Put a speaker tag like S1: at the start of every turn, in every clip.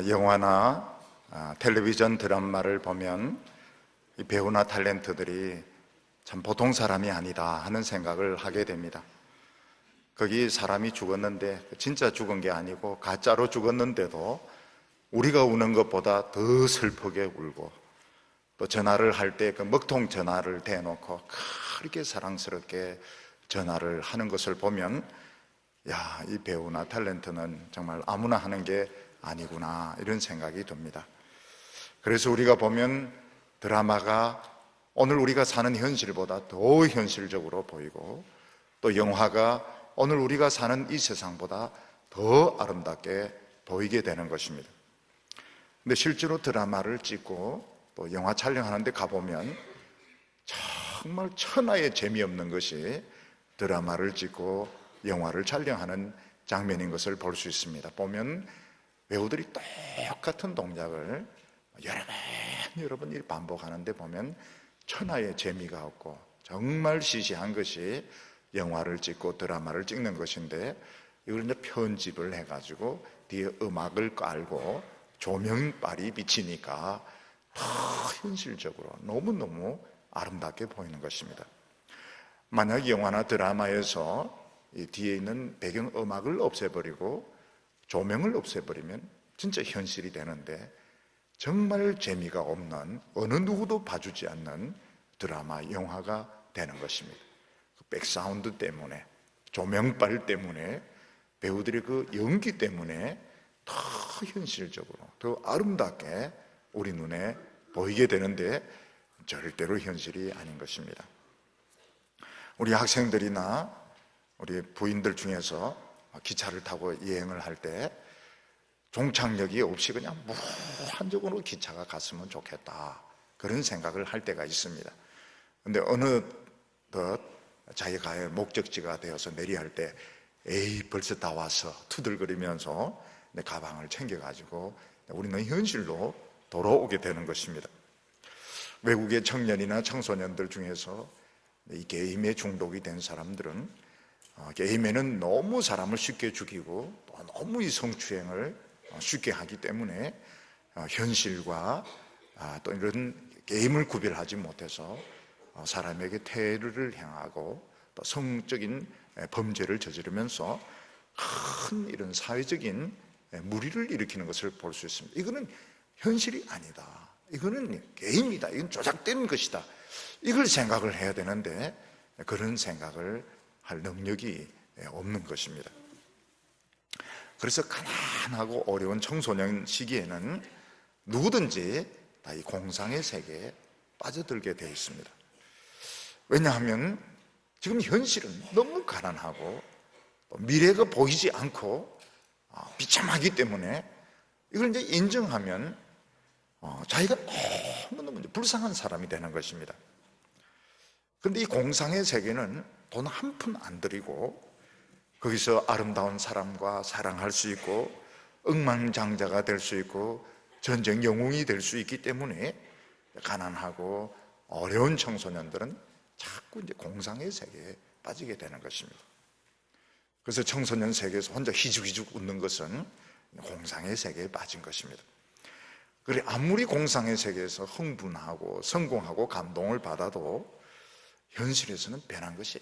S1: 영화나 텔레비전 드라마를 보면 이 배우나 탤런트들이 참 보통 사람이 아니다 하는 생각을 하게 됩니다. 거기 사람이 죽었는데 진짜 죽은 게 아니고 가짜로 죽었는데도 우리가 우는 것보다 더 슬프게 울고, 또 전화를 할 때 그 먹통 전화를 대놓고 그렇게 사랑스럽게 전화를 하는 것을 보면 야, 이 배우나 탤런트는 정말 아무나 하는 게 아니구나 이런 생각이 듭니다. 그래서 우리가 보면 드라마가 오늘 우리가 사는 현실보다 더 현실적으로 보이고, 또 영화가 오늘 우리가 사는 이 세상보다 더 아름답게 보이게 되는 것입니다. 근데 실제로 드라마를 찍고 또 영화 촬영하는 데 가보면 정말 천하의 재미없는 것이 드라마를 찍고 영화를 촬영하는 장면인 것을 볼 수 있습니다. 보면 배우들이 똑같은 동작을 여러 번 반복하는데 보면 천하의 재미가 없고 정말 시시한 것이 영화를 찍고 드라마를 찍는 것인데, 이걸 이제 편집을 해가지고 뒤에 음악을 깔고 조명빨이 비치니까 더 현실적으로 너무너무 아름답게 보이는 것입니다. 만약 영화나 드라마에서 이 뒤에 있는 배경음악을 없애버리고 조명을 없애버리면 진짜 현실이 되는데, 정말 재미가 없는, 어느 누구도 봐주지 않는 드라마, 영화가 되는 것입니다. 그 백사운드 때문에, 조명빨 때문에, 배우들의 그 연기 때문에 더 현실적으로, 더 아름답게 우리 눈에 보이게 되는데 절대로 현실이 아닌 것입니다. 우리 학생들이나 우리 부인들 중에서 기차를 타고 여행을 할 때 종착역이 없이 그냥 무한적으로 기차가 갔으면 좋겠다, 그런 생각을 할 때가 있습니다. 그런데 어느덧 자기가 목적지가 되어서 내려야 할 때 에이 벌써 다 왔어 투덜거리면서 내 가방을 챙겨가지고 우리는 현실로 돌아오게 되는 것입니다. 외국의 청년이나 청소년들 중에서 이 게임에 중독이 된 사람들은 게임에는 너무 사람을 쉽게 죽이고 또 너무 이 성추행을 쉽게 하기 때문에 현실과 또 이런 게임을 구별하지 못해서 사람에게 테러를 행하고 또 성적인 범죄를 저지르면서 큰 이런 사회적인 무리를 일으키는 것을 볼 수 있습니다. 이거는 현실이 아니다, 이거는 게임이다, 이건 조작된 것이다, 이걸 생각을 해야 되는데 그런 생각을 할 능력이 없는 것입니다. 그래서 가난하고 어려운 청소년 시기에는 누구든지 다 이 공상의 세계에 빠져들게 되어 있습니다. 왜냐하면 지금 현실은 너무 가난하고 미래가 보이지 않고 비참하기 때문에 이걸 이제 인정하면 자기가 너무너무 불쌍한 사람이 되는 것입니다. 그런데 이 공상의 세계는 돈 한 푼 안 들이고 거기서 아름다운 사람과 사랑할 수 있고 억만장자가 될 수 있고 전쟁 영웅이 될 수 있기 때문에 가난하고 어려운 청소년들은 자꾸 이제 공상의 세계에 빠지게 되는 것입니다. 그래서 청소년 세계에서 혼자 희죽희죽 웃는 것은 공상의 세계에 빠진 것입니다. 그래 아무리 공상의 세계에서 흥분하고 성공하고 감동을 받아도 현실에서는 변한 것이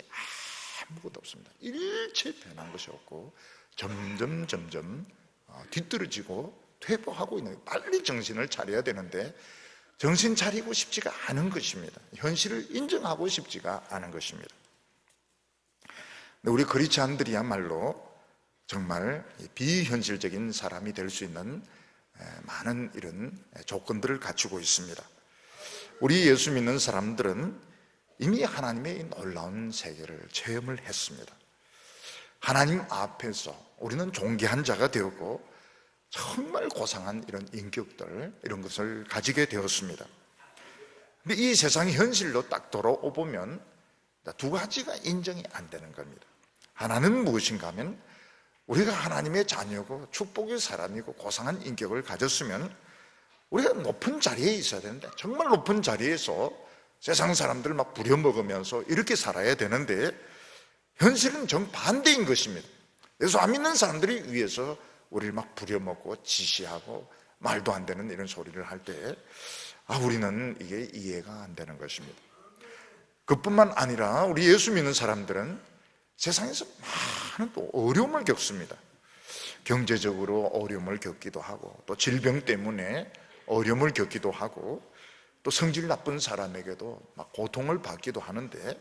S1: 아무것도 없습니다. 일체 변한 것이 없고 점점 뒤떨어지고 퇴보하고 있는, 빨리 정신을 차려야 되는데 정신 차리고 싶지가 않은 것입니다. 현실을 인정하고 싶지가 않은 것입니다. 우리 크리스찬들이야말로 정말 비현실적인 사람이 될 수 있는 많은 이런 조건들을 갖추고 있습니다. 우리 예수 믿는 사람들은 이미 하나님의 놀라운 세계를 체험을 했습니다. 하나님 앞에서 우리는 존귀한 자가 되었고 정말 고상한 이런 인격들, 이런 것을 가지게 되었습니다. 근데 이 세상의 현실로 딱 돌아오보면 두 가지가 인정이 안 되는 겁니다. 하나는 무엇인가 하면 우리가 하나님의 자녀고 축복의 사람이고 고상한 인격을 가졌으면 우리가 높은 자리에 있어야 되는데, 정말 높은 자리에서 세상 사람들 막 부려먹으면서 이렇게 살아야 되는데 현실은 정반대인 것입니다. 예수 안 믿는 사람들이 위에서 우리를 막 부려먹고 지시하고 말도 안 되는 이런 소리를 할 때 우리는 이게 이해가 안 되는 것입니다. 그뿐만 아니라 우리 예수 믿는 사람들은 세상에서 많은 또 어려움을 겪습니다. 경제적으로 어려움을 겪기도 하고, 또 질병 때문에 어려움을 겪기도 하고, 또 성질 나쁜 사람에게도 막 고통을 받기도 하는데,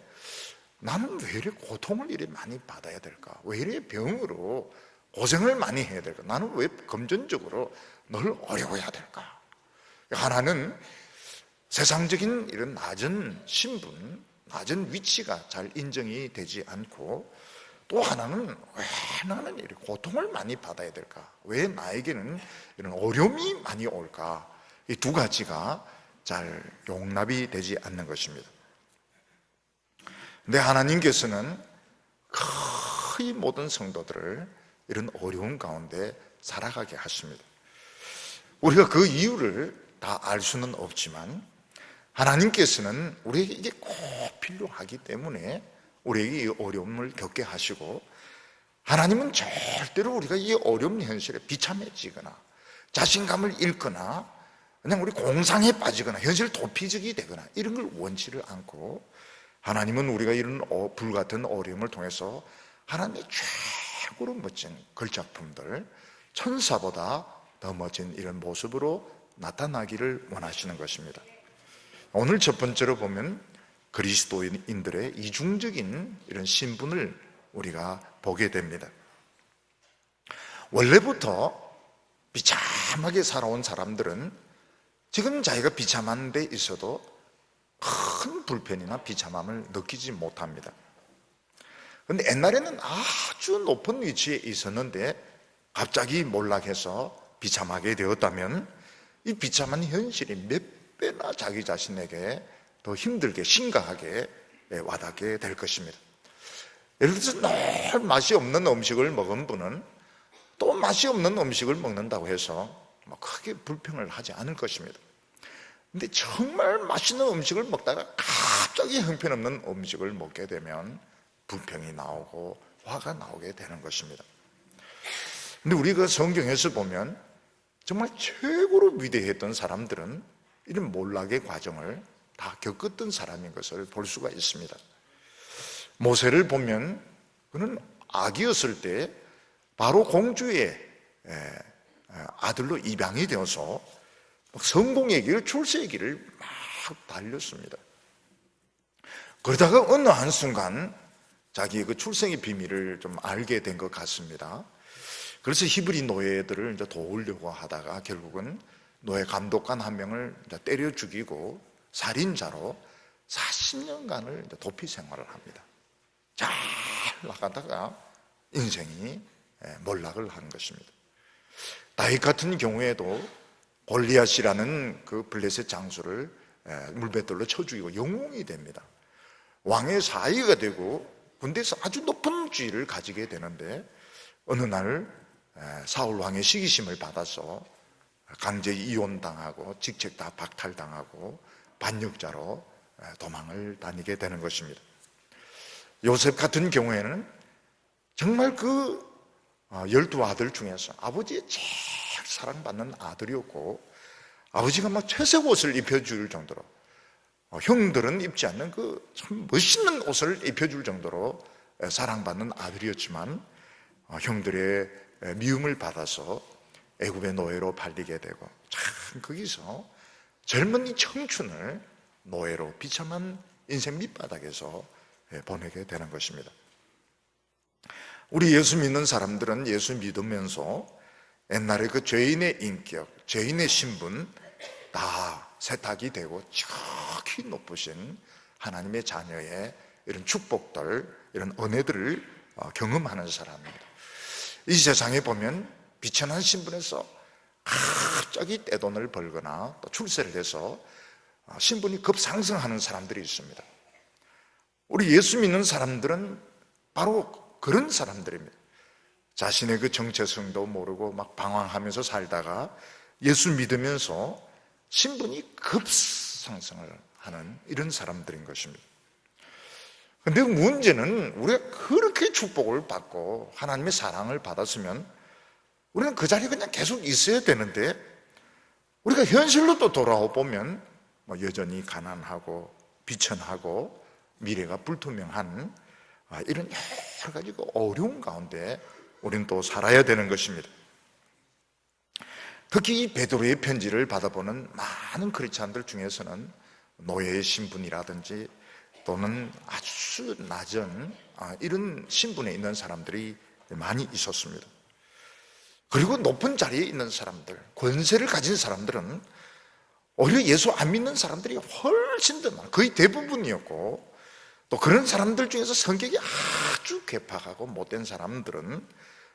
S1: 나는 왜 이렇게 고통을 이렇게 많이 받아야 될까? 왜 이렇게 병으로 고생을 많이 해야 될까? 나는 왜 금전적으로 늘 어려워야 될까? 하나는 세상적인 이런 낮은 신분, 낮은 위치가 잘 인정이 되지 않고, 또 하나는 왜 나는 이렇게 고통을 많이 받아야 될까? 왜 나에게는 이런 어려움이 많이 올까? 이 두 가지가 잘 용납이 되지 않는 것입니다. 근데 하나님께서는 거의 모든 성도들을 이런 어려운 가운데 살아가게 하십니다. 우리가 그 이유를 다 알 수는 없지만 하나님께서는 우리에게 이게 꼭 필요하기 때문에 우리에게 이 어려움을 겪게 하시고, 하나님은 절대로 우리가 이 어려운 현실에 비참해지거나 자신감을 잃거나 그냥 우리 공상에 빠지거나 현실 도피적이 되거나 이런 걸 원치를 않고, 하나님은 우리가 이런 불같은 어려움을 통해서 하나님의 최고로 멋진 걸작품들, 천사보다 더 멋진 이런 모습으로 나타나기를 원하시는 것입니다. 오늘 첫 번째로 보면 그리스도인들의 이중적인 이런 신분을 우리가 보게 됩니다. 원래부터 비참하게 살아온 사람들은 지금 자기가 비참한 데 있어도 큰 불편이나 비참함을 느끼지 못합니다. 그런데 옛날에는 아주 높은 위치에 있었는데 갑자기 몰락해서 비참하게 되었다면 이 비참한 현실이 몇 배나 자기 자신에게 더 힘들게 심각하게 와닿게 될 것입니다. 예를 들어서 늘 맛이 없는 음식을 먹은 분은 또 맛이 없는 음식을 먹는다고 해서 크게 불평을 하지 않을 것입니다. 근데 정말 맛있는 음식을 먹다가 갑자기 형편없는 음식을 먹게 되면 불평이 나오고 화가 나오게 되는 것입니다. 근데 우리가 성경에서 보면 정말 최고로 위대했던 사람들은 이런 몰락의 과정을 다 겪었던 사람인 것을 볼 수가 있습니다. 모세를 보면 그는 아기였을 때 바로 공주의 아들로 입양이 되어서 성공의 길, 출세의 길을 막 달렸습니다. 그러다가 어느 한순간 자기의 그 출생의 비밀을 좀 알게 된 것 같습니다. 그래서 히브리 노예들을 이제 도우려고 하다가 결국은 노예 감독관 한 명을 이제 때려 죽이고 살인자로 40년간을 이제 도피 생활을 합니다. 잘 나가다가 인생이 몰락을 한 것입니다. 다윗 같은 경우에도 골리앗이라는 그 블레셋 장수를 물배돌로 쳐 죽이고 영웅이 됩니다. 왕의 사위가 되고 군대에서 아주 높은 지위를 가지게 되는데 어느 날 사울 왕의 시기심을 받아서 강제 이혼당하고 직책 다 박탈당하고 반역자로 도망을 다니게 되는 것입니다. 요셉 같은 경우에는 정말 그 12아들 중에서 아버지의 제일 사랑받는 아들이었고, 아버지가 막 채색 옷을 입혀줄 정도로, 형들은 입지 않는 그 참 멋있는 옷을 입혀줄 정도로 사랑받는 아들이었지만 형들의 미움을 받아서 애굽의 노예로 팔리게 되고, 참 거기서 젊은 이 청춘을 노예로 비참한 인생 밑바닥에서 보내게 되는 것입니다. 우리 예수 믿는 사람들은 예수 믿으면서 옛날에 그 죄인의 인격, 죄인의 신분 다 세탁이 되고 지극히 높으신 하나님의 자녀의 이런 축복들, 이런 은혜들을 경험하는 사람입니다. 이 세상에 보면 비천한 신분에서 갑자기 떼돈을 벌거나 또 출세를 해서 신분이 급상승하는 사람들이 있습니다. 우리 예수 믿는 사람들은 바로 그런 사람들입니다. 자신의 그 정체성도 모르고 막 방황하면서 살다가 예수 믿으면서 신분이 급상승을 하는 이런 사람들인 것입니다. 그런데 문제는 우리가 그렇게 축복을 받고 하나님의 사랑을 받았으면 우리는 그 자리에 그냥 계속 있어야 되는데 우리가 현실로 또 돌아와 보면 여전히 가난하고 비천하고 미래가 불투명한 이런 여러 가지 어려운 가운데 우리는 또 살아야 되는 것입니다. 특히 이 베드로의 편지를 받아보는 많은 크리스찬들 중에서는 노예의 신분이라든지 또는 아주 낮은 이런 신분에 있는 사람들이 많이 있었습니다. 그리고 높은 자리에 있는 사람들, 권세를 가진 사람들은 오히려 예수 안 믿는 사람들이 훨씬 더 많아요. 거의 대부분이었고, 또 그런 사람들 중에서 성격이 아주 괴팍하고 못된 사람들은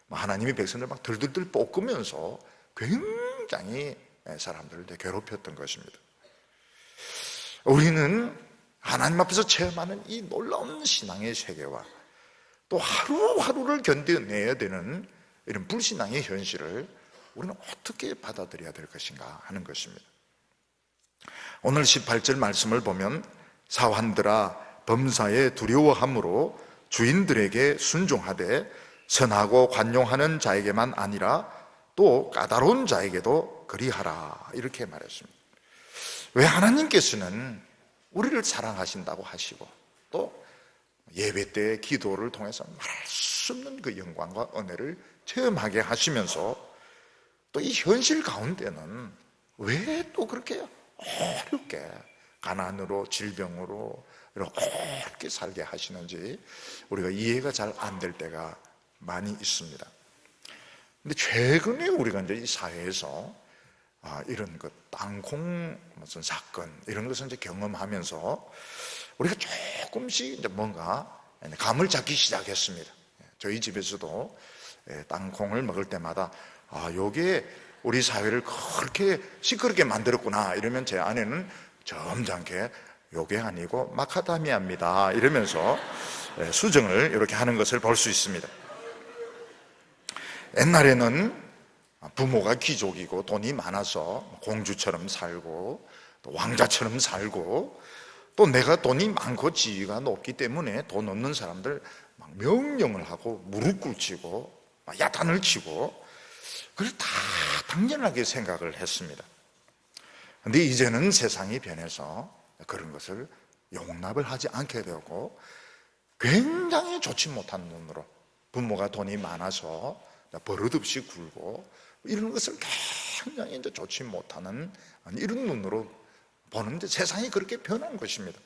S1: 하나님의 백성들 막 들들들 볶으면서 굉장히 사람들을 괴롭혔던 것입니다. 우리는 하나님 앞에서 체험하는 이 놀라운 신앙의 세계와 또 하루하루를 견뎌내야 되는 이런 불신앙의 현실을 우리는 어떻게 받아들여야 될 것인가 하는 것입니다. 오늘 18절 말씀을 보면 사환들아 범사에 두려워함으로 주인들에게 순종하되 선하고 관용하는 자에게만 아니라 또 까다로운 자에게도 그리하라 이렇게 말했습니다. 왜 하나님께서는 우리를 사랑하신다고 하시고 또 예배 때 기도를 통해서 말할 수 없는 그 영광과 은혜를 체험하게 하시면서 또 이 현실 가운데는 왜 또 그렇게 어렵게 가난으로 질병으로 어렵게 살게 하시는지 우리가 이해가 잘 안 될 때가 많이 있습니다. 근데 최근에 우리가 이제 이 사회에서 이런 그 땅콩 무슨 사건 이런 것을 이제 경험하면서 우리가 조금씩 이제 뭔가 감을 잡기 시작했습니다. 저희 집에서도 땅콩을 먹을 때마다 요게 우리 사회를 그렇게 시끄럽게 만들었구나 이러면 제 아내는 점잖게 요게 아니고 마카다미아입니다 이러면서 수정을 이렇게 하는 것을 볼 수 있습니다. 옛날에는 부모가 귀족이고 돈이 많아서 공주처럼 살고 또 왕자처럼 살고 또 내가 돈이 많고 지위가 높기 때문에 돈 없는 사람들 막 명령을 하고 무릎 꿇치고 야단을 치고 그걸 다 당연하게 생각을 했습니다. 그런데 이제는 세상이 변해서 그런 것을 용납을 하지 않게 되고 굉장히 좋지 못한 눈으로 부모가 돈이 많아서 버릇없이 굴고 이런 것을 굉장히 이제 좋지 못하는 이런 눈으로 보는데 세상이 그렇게 변한 것입니다.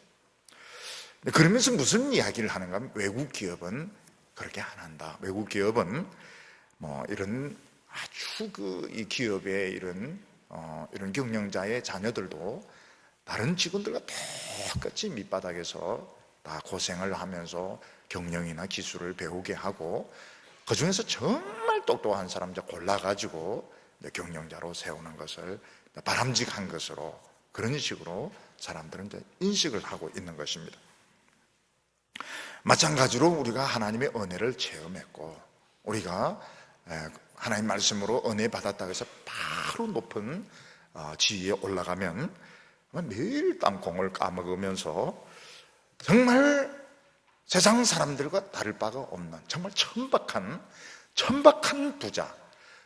S1: 그러면서 무슨 이야기를 하는가 하면 외국 기업은 그렇게 안 한다. 외국 기업은 이런 아주 이 기업의 이런 경영자의 자녀들도 다른 직원들과 똑같이 밑바닥에서 다 고생을 하면서 경영이나 기술을 배우게 하고 그 중에서 정말 똑똑한 사람 이제 골라가지고 경영자로 세우는 것을 바람직한 것으로 그런 식으로 사람들은 이제 인식을 하고 있는 것입니다. 마찬가지로 우리가 하나님의 은혜를 체험했고 우리가 하나님 말씀으로 은혜 받았다고 해서 바로 높은 지위에 올라가면 매일 땅콩을 까먹으면서 정말 세상 사람들과 다를 바가 없는 정말 천박한 부자,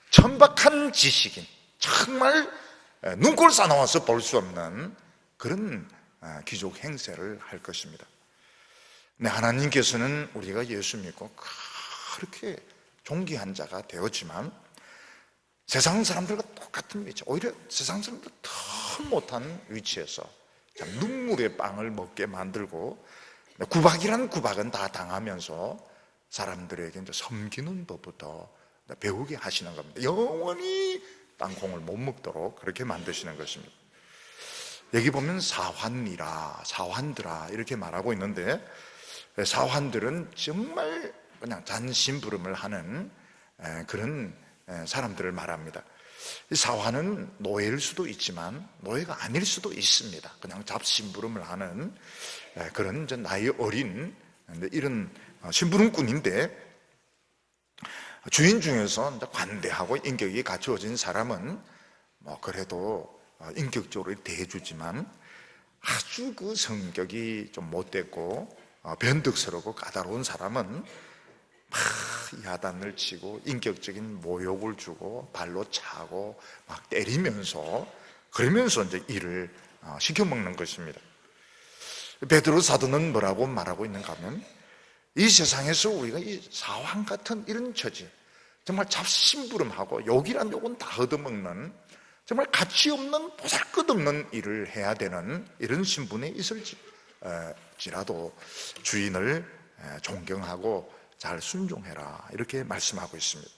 S1: 천박한 지식인, 정말 눈꼴 사나워서 볼 수 없는 그런 귀족 행세를 할 것입니다. 근데 하나님께서는 우리가 예수 믿고 그렇게 존귀한 자가 되었지만 세상 사람들과 똑같은 위치, 오히려 세상 사람들 더 못한 위치에서 눈물의 빵을 먹게 만들고 구박이란 구박은 다 당하면서 사람들에게 이제 섬기는 법부터 배우게 하시는 겁니다. 영원히 땅콩을 못 먹도록 그렇게 만드시는 것입니다. 여기 보면 사환들아 이렇게 말하고 있는데 사환들은 정말 그냥 잔심부름을 하는 그런 사람들을 말합니다. 이 사환은 노예일 수도 있지만 노예가 아닐 수도 있습니다. 그냥 잡심부름을 하는 그런 나이 어린 이런 심부름꾼인데 주인 중에서 관대하고 인격이 갖추어진 사람은 그래도 인격적으로 대해주지만 아주 그 성격이 좀 못됐고 변덕스럽고 까다로운 사람은 막 야단을 치고 인격적인 모욕을 주고 발로 차고 막 때리면서 그러면서 이제 일을 시켜먹는 것입니다. 베드로 사도는 뭐라고 말하고 있는가 하면, 이 세상에서 우리가 이 사황 같은 이런 처지, 정말 잡심부름하고 욕이란 욕은 다 얻어먹는 정말 가치 없는 보잘것없는 일을 해야 되는 이런 신분에 있을지라도 주인을 존경하고 잘 순종해라, 이렇게 말씀하고 있습니다.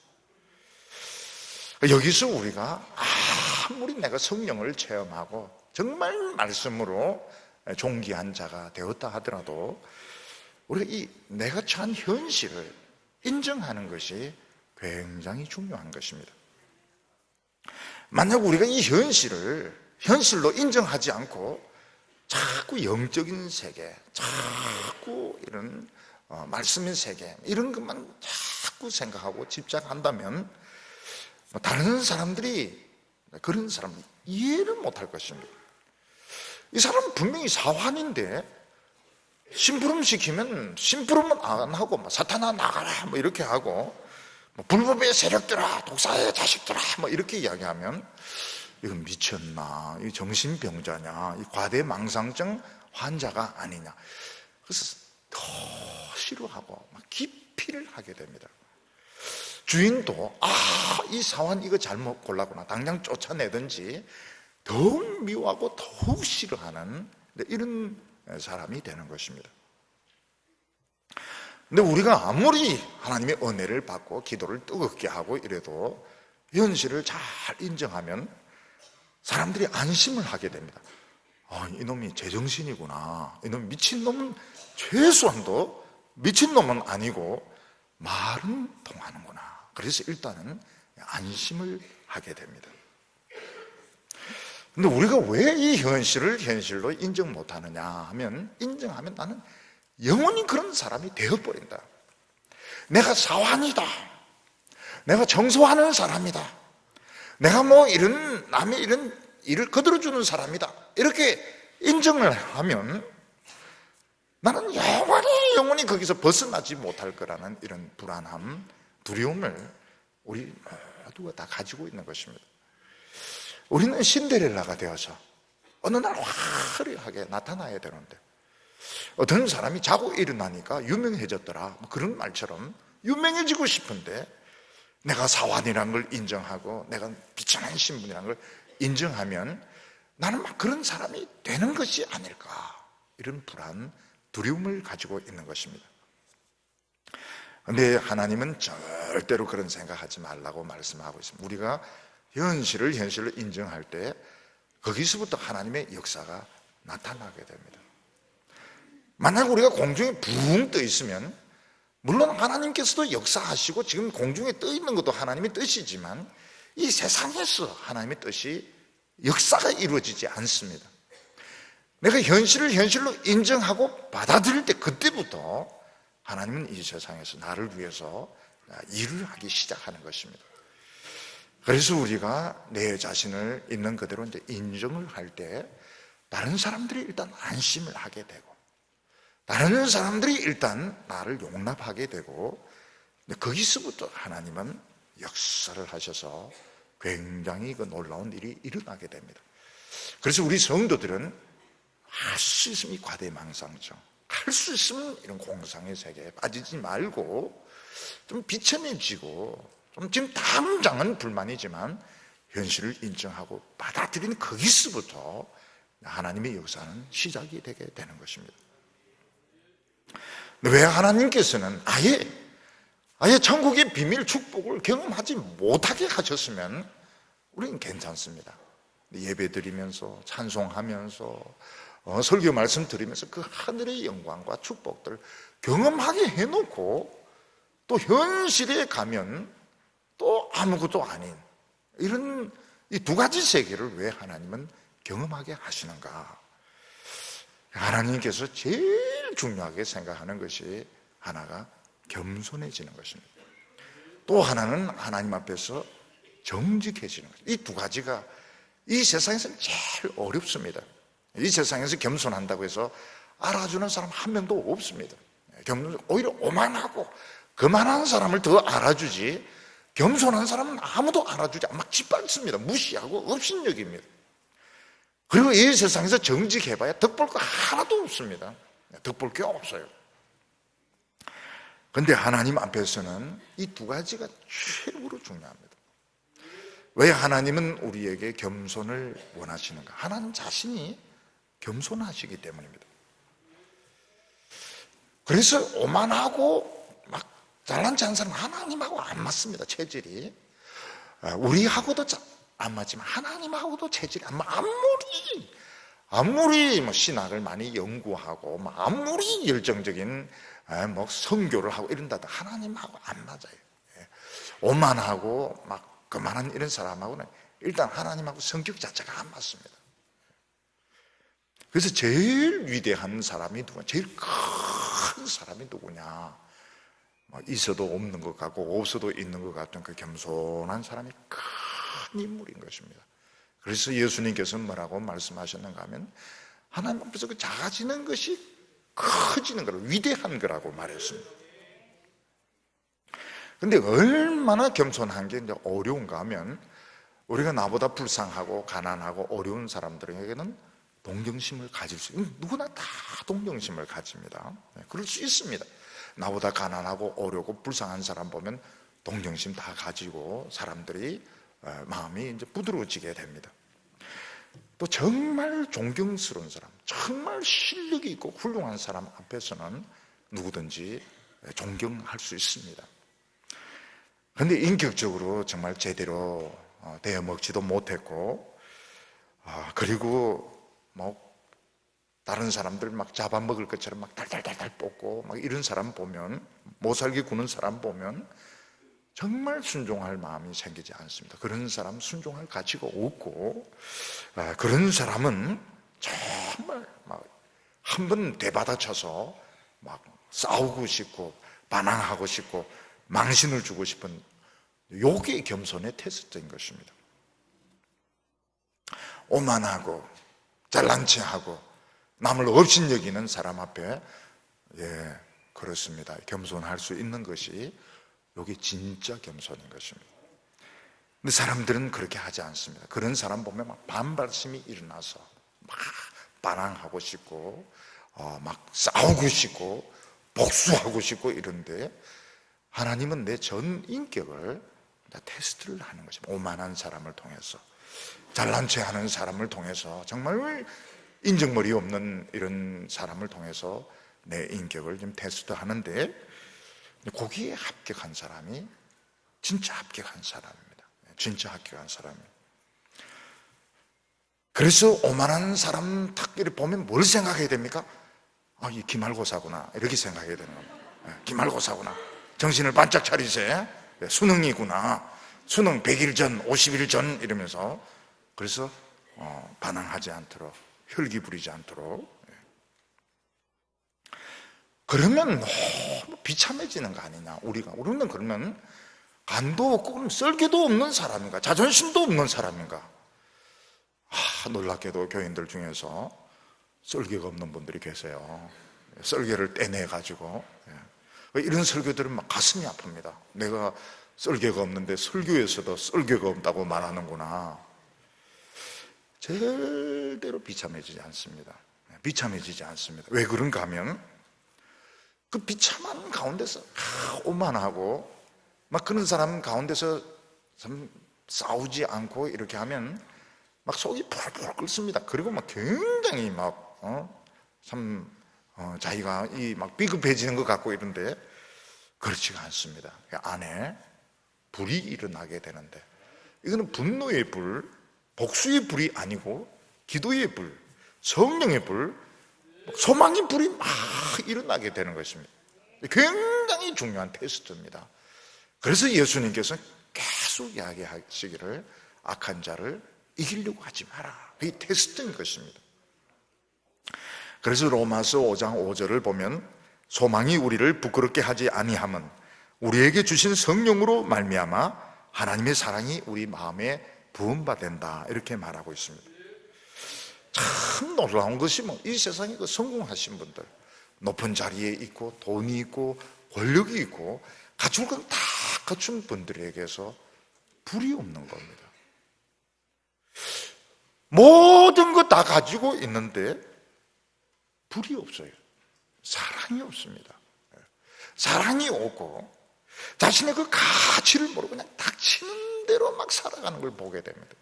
S1: 여기서 우리가 아무리 내가 성령을 체험하고 정말 말씀으로 존귀한 자가 되었다 하더라도 우리가 이 내가 처한 현실을 인정하는 것이 굉장히 중요한 것입니다. 만약 우리가 이 현실로 인정하지 않고 자꾸 영적인 세계, 자꾸 이런 말씀의 세계, 이런 것만 자꾸 생각하고 집착한다면 다른 사람들이 그런 사람 이해를 못할 것입니다. 이 사람은 분명히 사환인데 심부름 시키면 심부름은 안 하고 사탄아 나가라 뭐 이렇게 하고 불법의 세력들아, 독사의 자식들아 뭐 이렇게 이야기하면 이건 미쳤나, 이 정신병자냐, 이 과대망상증 환자가 아니냐, 그래서 더 싫어하고 막 기피를 하게 됩니다. 주인도 이 사환 이거 잘못 골랐구나, 당장 쫓아내든지 더욱 미워하고 더욱 싫어하는 이런 사람이 되는 것입니다. 근데 우리가 아무리 하나님의 은혜를 받고 기도를 뜨겁게 하고 이래도 현실을 잘 인정하면 사람들이 안심을 하게 됩니다. 이놈이 제정신이구나, 이놈 미친놈은 최소한도 미친놈은 아니고 말은 통하는구나. 그래서 일단은 안심을 하게 됩니다. 근데 우리가 왜 이 현실을 현실로 인정 못하느냐 하면, 인정하면 나는 영원히 그런 사람이 되어버린다. 내가 사환이다, 내가 정서하는 사람이다, 내가 뭐 이런 남의 이런 일을 거들어주는 사람이다, 이렇게 인정을 하면 나는 영원히 거기서 벗어나지 못할 거라는 이런 불안함, 두려움을 우리 모두가 다 가지고 있는 것입니다. 우리는 신데렐라가 되어서 어느 날 화려하게 나타나야 되는데, 어떤 사람이 자고 일어나니까 유명해졌더라, 그런 말처럼 유명해지고 싶은데 내가 사환이라는 걸 인정하고 내가 비천한 신분이라는 걸 인정하면 나는 막 그런 사람이 되는 것이 아닐까, 이런 불안, 두려움을 가지고 있는 것입니다. 그런데 하나님은 절대로 그런 생각하지 말라고 말씀하고 있습니다. 우리가 현실을 현실로 인정할 때 거기서부터 하나님의 역사가 나타나게 됩니다. 만약 우리가 공중에 붕 떠 있으면 물론 하나님께서도 역사하시고 지금 공중에 떠 있는 것도 하나님의 뜻이지만 이 세상에서 하나님의 뜻이 역사가 이루어지지 않습니다. 내가 현실을 현실로 인정하고 받아들일 때 그때부터 하나님은 이 세상에서 나를 위해서 일을 하기 시작하는 것입니다. 그래서 우리가 내 자신을 있는 그대로 이제 인정을 할 때 다른 사람들이 일단 안심을 하게 되고, 다른 사람들이 일단 나를 용납하게 되고, 거기서부터 하나님은 역사를 하셔서 굉장히 그 놀라운 일이 일어나게 됩니다. 그래서 우리 성도들은 할 수 있으면 이 과대망상증, 할 수 있으면 이런 공상의 세계에 빠지지 말고 좀 비천해지고, 좀 지금 당장은 불만이지만 현실을 인정하고 받아들이는 거기서부터 하나님의 역사는 시작이 되게 되는 것입니다. 왜 하나님께서는 아예 천국의 비밀 축복을 경험하지 못하게 하셨으면 우리는 괜찮습니다. 예배 드리면서 찬송하면서 설교 말씀 드리면서 그 하늘의 영광과 축복들 경험하게 해놓고 또 현실에 가면 또 아무것도 아닌 이런 이 두 가지 세계를 왜 하나님은 경험하게 하시는가? 하나님께서 제일 중요하게 생각하는 것이 하나가 겸손해지는 것입니다. 또 하나는 하나님 앞에서 정직해지는 것입니다. 이 두 가지가 이 세상에서는 제일 어렵습니다. 이 세상에서 겸손한다고 해서 알아주는 사람 한 명도 없습니다. 오히려 오만하고 그만한 사람을 더 알아주지 겸손한 사람은 아무도 알아주지 않고 막 짓밟습니다. 무시하고 업신여깁니다. 그리고 이 세상에서 정직해봐야 덕볼 거 하나도 없습니다. 덕볼 게 없어요. 그런데 하나님 앞에서는 이 두 가지가 최고로 중요합니다. 왜 하나님은 우리에게 겸손을 원하시는가? 하나님 자신이 겸손하시기 때문입니다. 그래서 오만하고 막 잘난 체한 사람은 하나님하고 안 맞습니다. 체질이 우리하고도 안 맞지만 하나님하고도 체질이 안 맞. 아무리 뭐 신학을 많이 연구하고 아무리 열정적인 뭐 선교를 하고 이런다도 하나님하고 안 맞아요. 오만하고 막 그만한 이런 사람하고는 일단 하나님하고 성격 자체가 안 맞습니다. 그래서 제일 위대한 사람이 누구냐? 제일 큰 사람이 누구냐? 있어도 없는 것 같고 없어도 있는 것 같은 그 겸손한 사람이 큰 인물인 것입니다. 그래서 예수님께서는 뭐라고 말씀하셨는가 하면 하나님 앞에서 그 작아지는 것이 커지는 거라고, 위대한 거라고 말했습니다. 근데 얼마나 겸손한 게 이제 어려운가 하면 우리가 나보다 불쌍하고 가난하고 어려운 사람들에게는 동정심을 가질 수 있는, 누구나 다 동정심을 가집니다. 그럴 수 있습니다. 나보다 가난하고 어렵고 불쌍한 사람 보면 동정심 다 가지고 사람들이 마음이 이제 부드러워지게 됩니다. 또 정말 존경스러운 사람, 정말 실력이 있고 훌륭한 사람 앞에서는 누구든지 존경할 수 있습니다. 그런데 인격적으로 정말 제대로 대해 먹지도 못했고 그리고 뭐 다른 사람들 막 잡아먹을 것처럼 막 달달달달 볶고 막 이런 사람 보면, 못살게 구는 사람 보면 정말 순종할 마음이 생기지 않습니다. 그런 사람 순종할 가치가 없고 그런 사람은 정말 막 한 번 되받아쳐서 막 싸우고 싶고 반항하고 싶고 망신을 주고 싶은, 요게 겸손의 테스트인 것입니다. 오만하고 잘난 체하고 남을 업신여기는 사람 앞에 그렇습니다. 겸손할 수 있는 것이 이게 진짜 겸손인 것입니다. 근데 사람들은 그렇게 하지 않습니다. 그런 사람 보면 막 반발심이 일어나서 막 반항하고 싶고 막 싸우고 싶고 복수하고 싶고 이런데, 하나님은 내 전 인격을 테스트를 하는 것입니다. 오만한 사람을 통해서, 잘난 체하는 사람을 통해서, 정말 인정머리 없는 이런 사람을 통해서 내 인격을 좀 테스트하는데, 거기에 합격한 사람이 진짜 합격한 사람입니다. 진짜 합격한 사람입니다. 그래서 오만한 사람 딱 이렇게 보면 뭘 생각해야 됩니까? 이 기말고사구나, 이렇게 생각해야 되는 겁니다. 기말고사구나, 정신을 반짝 차리세요. 수능이구나, 수능 100일 전, 50일 전 이러면서, 그래서 반항하지 않도록, 혈기 부리지 않도록. 그러면 너무 비참해지는 거 아니냐. 우리는 그러면 간도 없고 그럼 썰개도 없는 사람인가, 자존심도 없는 사람인가. 놀랍게도 교인들 중에서 썰개가 없는 분들이 계세요. 썰개를 떼내가지고 이런 설교들은 막 가슴이 아픕니다. 내가 썰개가 없는데 설교에서도 썰개가 없다고 말하는구나. 절대로 비참해지지 않습니다. 비참해지지 않습니다. 왜 그런가 하면 그 비참한 가운데서 오만하고 막 그런 사람 가운데서 참 싸우지 않고 이렇게 하면 막 속이 펄펄 끓습니다. 그리고 막 굉장히 막 자기가 막 비급해지는 것 같고 이런데, 그렇지가 않습니다. 안에 불이 일어나게 되는데, 이거는 분노의 불, 복수의 불이 아니고 기도의 불, 성령의 불, 소망의 불이 막 일어나게 되는 것입니다. 굉장히 중요한 테스트입니다. 그래서 예수님께서는 계속 이야기하시기를 악한 자를 이기려고 하지 마라. 이 테스트인 것입니다. 그래서 로마서 5장 5절을 보면 소망이 우리를 부끄럽게 하지 아니함은 우리에게 주신 성령으로 말미암아 하나님의 사랑이 우리 마음에 부음받는다, 이렇게 말하고 있습니다. 참 놀라운 것이 이 세상에 성공하신 분들, 높은 자리에 있고 돈이 있고 권력이 있고 갖출 건 다 갖춘 분들에게서 불이 없는 겁니다. 모든 거 다 가지고 있는데 불이 없어요. 사랑이 없습니다. 사랑이 오고 자신의 그 가치를 모르고 그냥 닥치는 대로 막 살아가는 걸 보게 됩니다.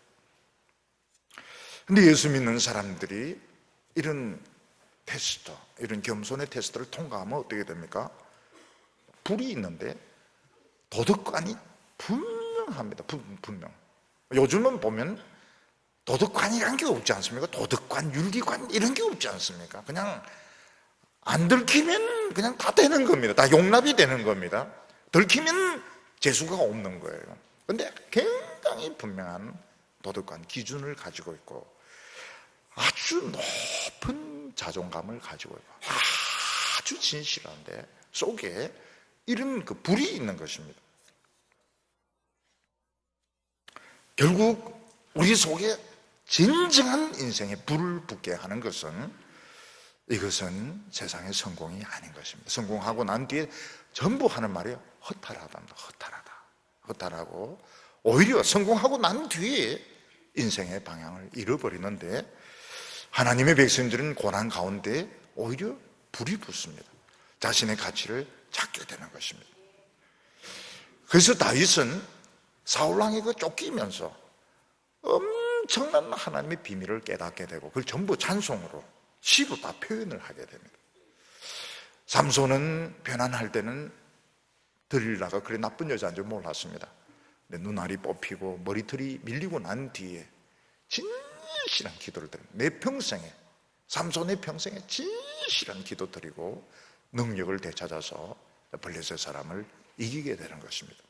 S1: 근데 예수 믿는 사람들이 이런 테스트, 이런 겸손의 테스트를 통과하면 어떻게 됩니까? 불이 있는데 도덕관이 분명합니다. 분명. 요즘은 보면 도덕관이란 게 없지 않습니까? 도덕관, 윤리관 이런 게 없지 않습니까? 그냥 안 들키면 그냥 다 되는 겁니다. 다 용납이 되는 겁니다. 들키면 재수가 없는 거예요. 근데 굉장히 분명한 도덕관, 기준을 가지고 있고 아주 높은 자존감을 가지고 있고 아주 진실한데 속에 이런 그 불이 있는 것입니다. 결국 우리 속에 진정한 인생에 불을 붙게 하는 것은 이것은 세상의 성공이 아닌 것입니다. 성공하고 난 뒤에 전부 하는 말이 허탈하답니다. 허탈하고 오히려 성공하고 난 뒤에 인생의 방향을 잃어버리는데 하나님의 백성들은 고난 가운데 오히려 불이 붙습니다. 자신의 가치를 찾게 되는 것입니다. 그래서 다윗은 사울왕에게 쫓기면서 엄청난 하나님의 비밀을 깨닫게 되고 그걸 전부 찬송으로 시로 다 표현을 하게 됩니다. 삼손은 편안할 때는 들릴라가 그래 나쁜 여자인 줄 몰랐습니다. 근데 눈알이 뽑히고 머리털이 밀리고 난 뒤에 진실한 기도를 드립니다. 내 평생에, 삼손의 평생에 진실한 기도 드리고 능력을 되찾아서 블레셋 사람을 이기게 되는 것입니다.